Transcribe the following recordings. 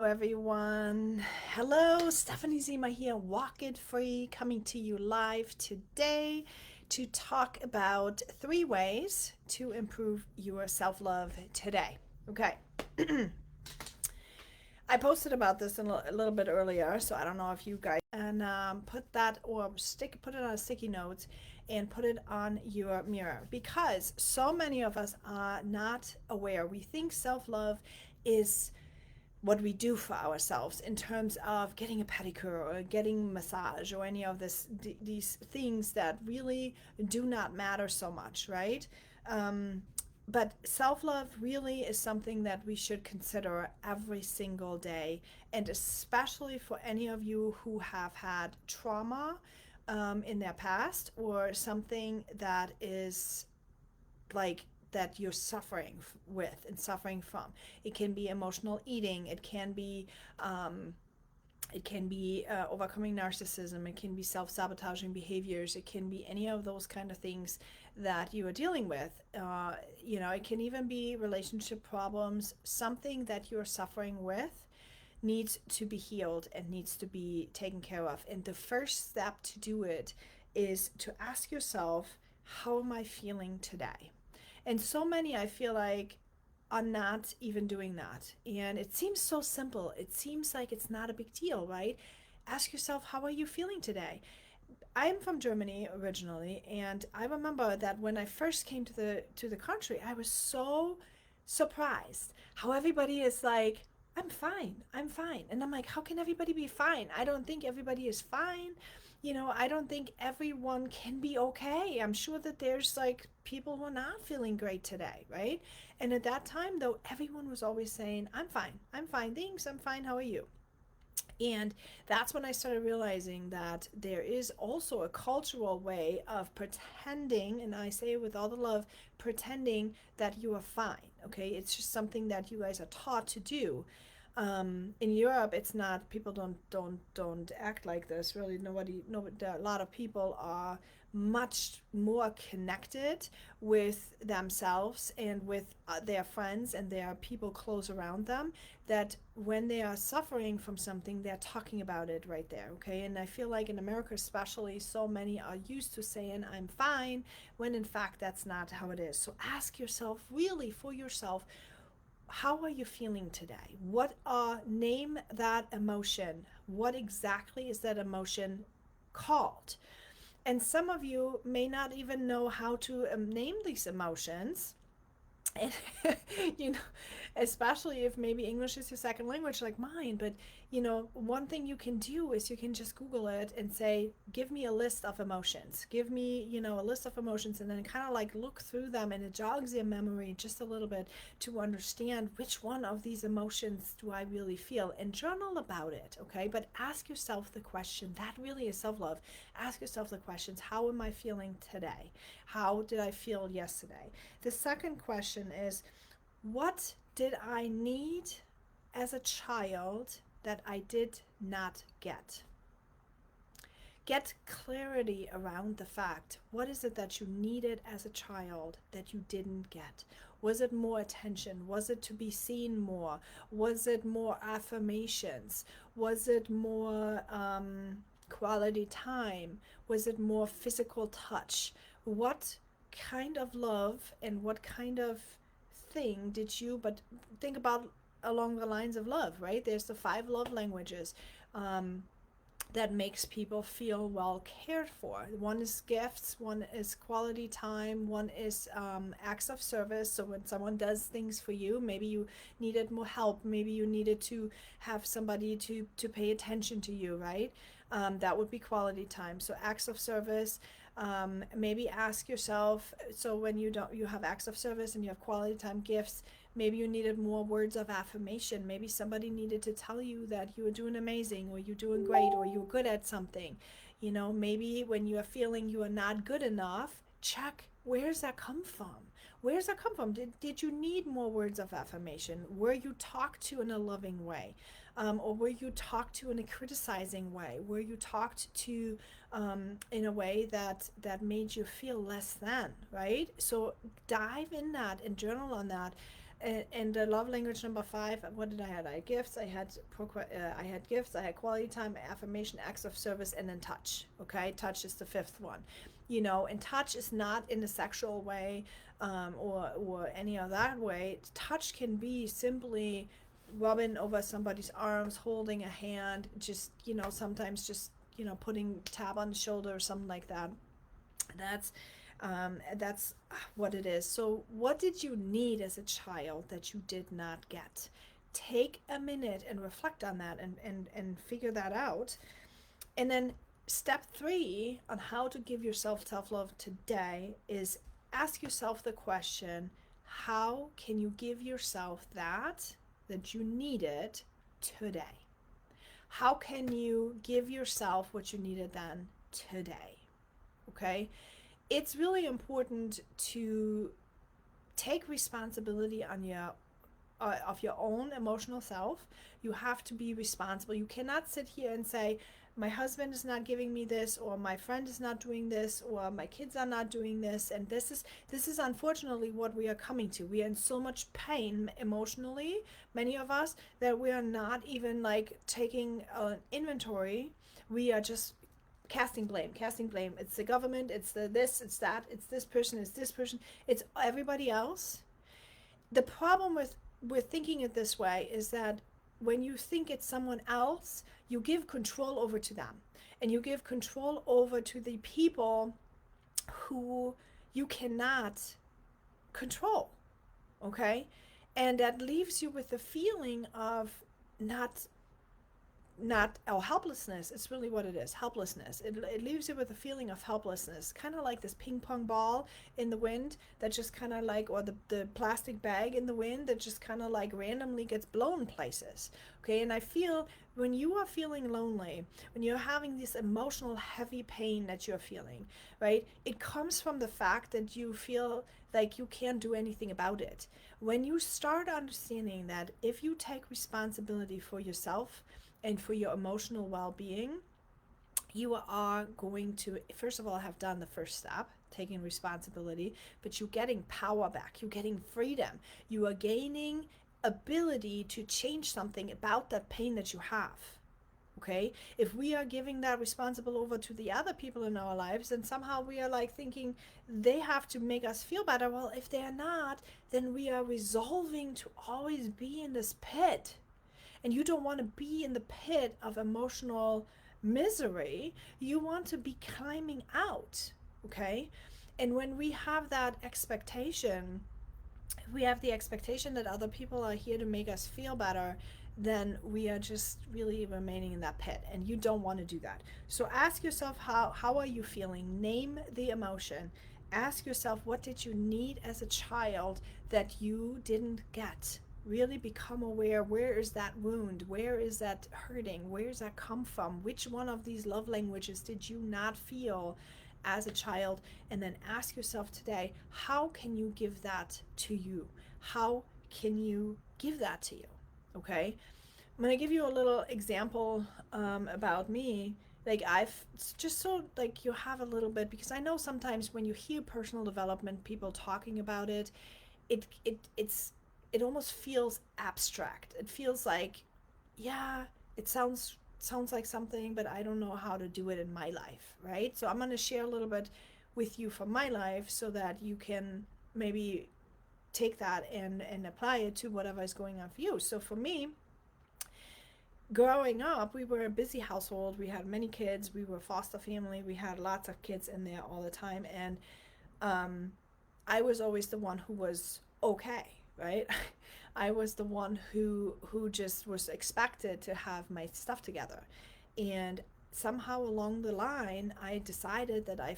everyone. Hello, Stephanie Zima here, Walk It Free, coming to you live today to talk about 3 ways to improve your self love today. Okay. I posted about this a little bit earlier, so I don't know if you guys and put that or put it on a sticky note and put it on your mirror because so many of us are not aware. We think self love is what we do for ourselves in terms of getting a pedicure or getting massage or any of these things that really do not matter so much, right? But self-love really is something that we should consider every single day, and especially for any of you who have had trauma in their past or something that is like that you're suffering with and suffering from. It can be emotional eating. Um, it can be overcoming narcissism. It can be self-sabotaging behaviors. It can be any of those kind of things that you are dealing with. It can even be relationship problems. Something that you're suffering with needs to be healed and needs to be taken care of. And the first step to do it is to ask yourself, how am I feeling today? And so many, I feel like, are not even doing that. And it seems so simple. It seems like it's not a big deal, right? Ask yourself, how are you feeling today? I'm from Germany originally, and I remember that when I first came to the country, I was so surprised how everybody is like, I'm fine, I'm fine. And I'm like, how can everybody be fine? I don't think everybody is fine. I don't think everyone can be okay. I'm sure that there's like people who are not feeling great today, right? And at that time, though, everyone was always saying, I'm fine, thanks, I'm fine, how are you? And that's when I started realizing that there is also a cultural way of pretending, and I say it with all the love, pretending that you are fine. Okay, it's just something that you guys are taught to do. In Europe, it's not. People don't act like this. Really, nobody. No, a lot of people are much more connected with themselves and with their friends and their people close around them, that when they are suffering from something, they're talking about it right there. Okay, and I feel like in America especially, so many are used to saying I'm fine, when in fact that's not how it is. So ask yourself, really, for yourself, how are you feeling today? Name that emotion. What exactly is that emotion called? And some of you may not even know how to name these emotions. And you know, especially if maybe English is your second language like mine. But one thing you can do is you can just Google it and say, give me a list of emotions, give me a list of emotions, and then kind of like look through them, and it jogs your memory just a little bit to understand which one of these emotions do I really feel, and journal about it. Okay, but ask yourself the question. That really is self-love. Ask yourself the questions. How am I feeling today? How did I feel yesterday? The second question is, what did I need as a child that I did not get? Get clarity around the fact. What is it that you needed as a child that you didn't get? Was it more attention? Was it to be seen more? Was it more affirmations? Was it more quality time? Was it more physical touch? What kind of love and what kind of thing did you, but think about along the lines of love, right? There's the 5 love languages. That makes people feel well cared for. One is gifts, one is quality time, one is acts of service. So when someone does things for you, maybe you needed more help, maybe you needed to have somebody to pay attention to you, right? That would be quality time. So acts of service. Maybe ask yourself, so when you have acts of service and you have quality time, gifts, maybe you needed more words of affirmation. Maybe somebody needed to tell you that you were doing amazing, or you're doing great, or you're good at something. Maybe when you are feeling you are not good enough, check, where's that come from? Where's that come from? Did you need more words of affirmation? Were you talked to in a loving way? Or were you talked to in a criticizing way? Were you talked to in a way that made you feel less than, right? So dive in that and journal on that. And the love language number 5, what did I had? I had gifts, I had gifts, I had quality time, affirmation, acts of service, and then touch. Okay, touch is the 5th one. And touch is not in a sexual way, or any other way. Touch can be simply rubbing over somebody's arms, holding a hand, just sometimes just putting tab on the shoulder or something like that. That's what it is. So what did you need as a child that you did not get? Take a minute and reflect on that, and figure that out. And then step 3 on how to give yourself self-love today is ask yourself the question, how can you give yourself that you needed today? How can you give yourself what you needed then today? Okay? It's really important to take responsibility on of your own emotional self. You have to be responsible. You cannot sit here and say, my husband is not giving me this, or my friend is not doing this, or my kids are not doing this. And this is unfortunately what we are coming to. We are in so much pain emotionally, many of us, that we are not even like taking an inventory. We are just casting blame. It's the government, it's the this, it's that, it's this person, it's everybody else. The problem with thinking it this way is that when you think it's someone else, you give control over to them, and you give control over to the people who you cannot control. Okay? And that leaves you with the feeling of not helplessness. It's really what it is, helplessness. It leaves you with a feeling of helplessness, kind of like this ping pong ball in the wind that just kind of like, or the plastic bag in the wind that just kind of like randomly gets blown places. Okay, and I feel when you are feeling lonely, when you're having this emotional heavy pain that you're feeling, right, it comes from the fact that you feel like you can't do anything about it. When you start understanding that if you take responsibility for yourself and for your emotional well-being, you are going to, first of all, have done the first step, taking responsibility, but you're getting power back, you're getting freedom, you are gaining ability to change something about that pain that you have. Okay, if we are giving that responsible over to the other people in our lives, then somehow we are like thinking they have to make us feel better. Well, if they're not, then we are resolving to always be in this pit. And you don't want to be in the pit of emotional misery. You want to be climbing out. Okay? And when we have that expectation, we have the expectation that other people are here to make us feel better, then we are just really remaining in that pit, and you don't want to do that. So ask yourself, how are you feeling? Name the emotion. Ask yourself, what did you need as a child that you didn't get? Really become aware, where is that wound? Where is that hurting? Where does that come from? Which one of these love languages did you not feel as a child? And then ask yourself today, how can you give that to you? How can you give that to you? Okay? I'm going to give you a little example about me. Like just so like you have a little bit, because I know sometimes when you hear personal development people talking about it, it almost feels abstract. It feels like, yeah, it sounds like something, but I don't know how to do it in my life, right? So I'm going to share a little bit with you from my life so that you can maybe take that and apply it to whatever is going on for you. So for me, growing up, we were a busy household. We had many kids. We were a foster family. We had lots of kids in there all the time. And I was always the one who was okay, right? I was the one who just was expected to have my stuff together. And somehow along the line, I decided that I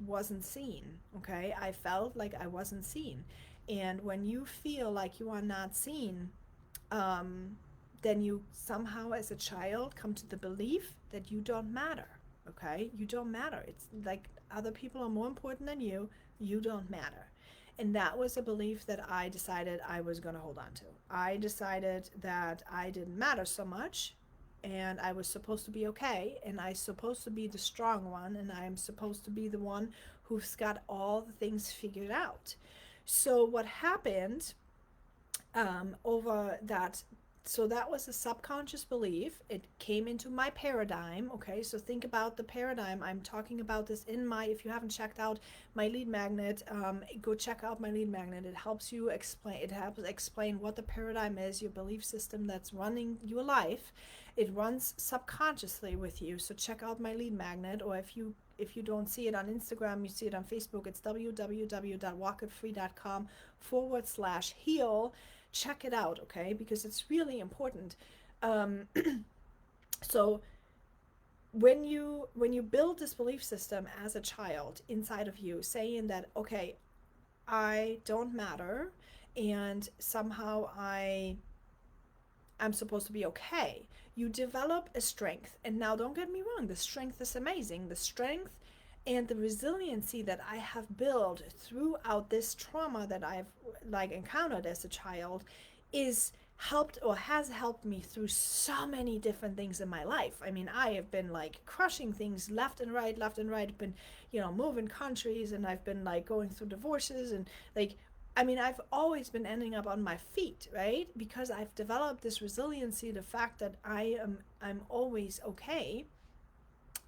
wasn't seen, okay? I felt like I wasn't seen. And when you feel like you are not seen, then you somehow as a child come to the belief that you don't matter, okay? You don't matter. It's like other people are more important than you. You don't matter. And that was a belief that I decided I was going to hold on to. I decided that I didn't matter so much, and I was supposed to be okay, and I'm supposed to be the strong one, and I'm supposed to be the one who's got all the things figured out. So what happened over that. So that was a subconscious belief. It came into my paradigm. Okay, so think about the paradigm. I'm talking about this in my, if you haven't checked out my lead magnet, go check out my lead magnet. It helps you explain, it helps explain what the paradigm is, your belief system that's running your life. It runs subconsciously with you. So check out my lead magnet, or if you don't see it on Instagram, you see it on Facebook. It's www.walkitfree.com/heal. Check it out, okay? Because it's really important. Um, so when you build this belief system as a child inside of you, saying that, okay, I don't matter, and somehow I'm supposed to be okay, you develop a strength. And now, don't get me wrong, the strength is amazing. The strength and the resiliency that I have built throughout this trauma that I've like encountered as a child is helped, or has helped me through so many different things in my life. I mean, I have been like crushing things left and right, I've been, moving countries, and I've been like going through divorces, and like, I mean, I've always been ending up on my feet, right? Because I've developed this resiliency, the fact that I'm always okay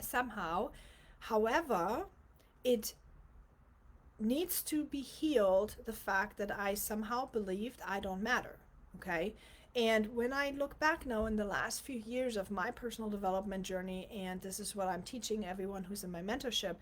somehow. However, it needs to be healed, the fact that I somehow believed I don't matter, okay? And when I look back now in the last few years of my personal development journey, and this is what I'm teaching everyone who's in my mentorship,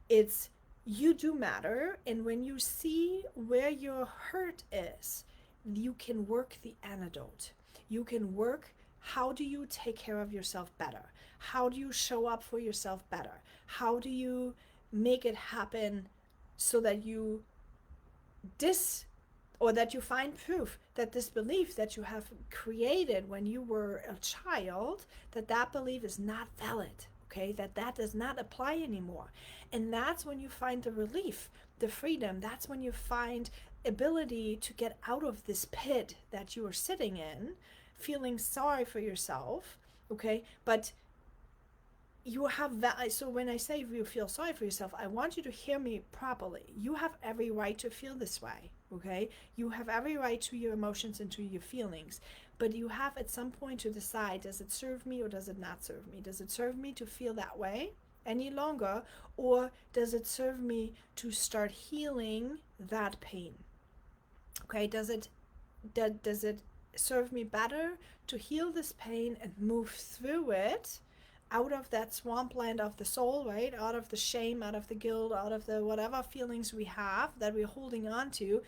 it's you do matter. And when you see where your hurt is, you can work the antidote. You can work, how do you take care of yourself better? How do you show up for yourself better? How do you make it happen so that you or that you find proof that this belief that you have created when you were a child, that belief is not valid, okay? That does not apply anymore. And that's when you find the relief, the freedom. That's when you find ability to get out of this pit that you are sitting in, feeling sorry for yourself, okay? But you have that. So when I say you feel sorry for yourself, I want you to hear me properly. You have every right to feel this way, okay? You have every right to your emotions and to your feelings, but you have at some point to decide, does it serve me or does it not serve me? Does it serve me to feel that way any longer, or does it serve me to start healing that pain? Okay, does it serve me better to heal this pain and move through it, out of that swampland of the soul, right? Out of the shame, out of the guilt, out of the whatever feelings we have that we're holding on to,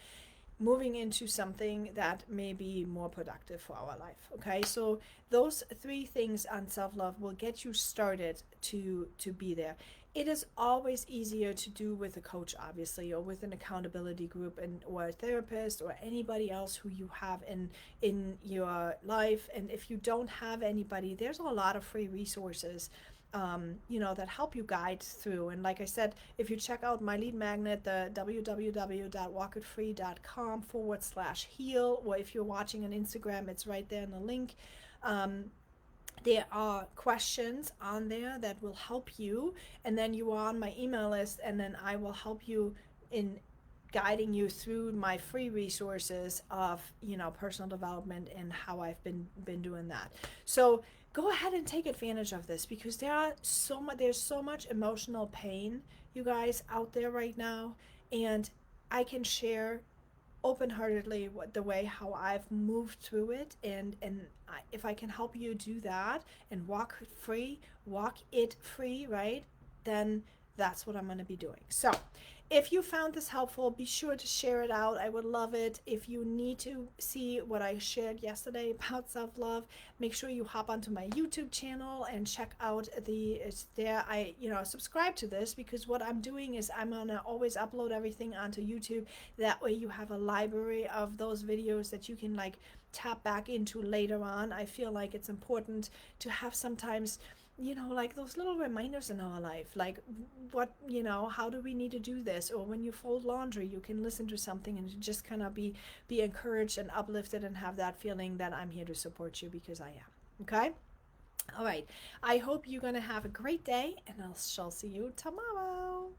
moving into something that may be more productive for our life. Okay, so those three things on self-love will get you started to be there. It is always easier to do with a coach, obviously, or with an accountability group, and or a therapist, or anybody else who you have in your life. And if you don't have anybody, there's a lot of free resources that help you guide through. And like I said, if you check out my lead magnet, the www.walkitfree.com/heal, or if you're watching on Instagram, it's right there in the link. There are questions on there that will help you, and then you are on my email list, and then I will help you in guiding you through my free resources of personal development and how I've been doing that. So go ahead and take advantage of this, because there's so much emotional pain, you guys, out there right now, and I can share open-heartedly the way how I've moved through it, and if I can help you do that and walk it free, right, then that's what I'm going to be doing. So if you found this helpful, be sure to share it out. I would love it. If you need to see what I shared yesterday about self-love, make sure you hop onto my YouTube channel and check out it's there. Subscribe to this, because what I'm doing is I'm gonna always upload everything onto YouTube. That way you have a library of those videos that you can like tap back into later on. I feel like it's important to have sometimes like those little reminders in our life, like what, how do we need to do this? Or when you fold laundry, you can listen to something and just kind of be encouraged and uplifted, and have that feeling that I'm here to support you, because I am. Okay? All right. I hope you're going to have a great day, and I shall see you tomorrow.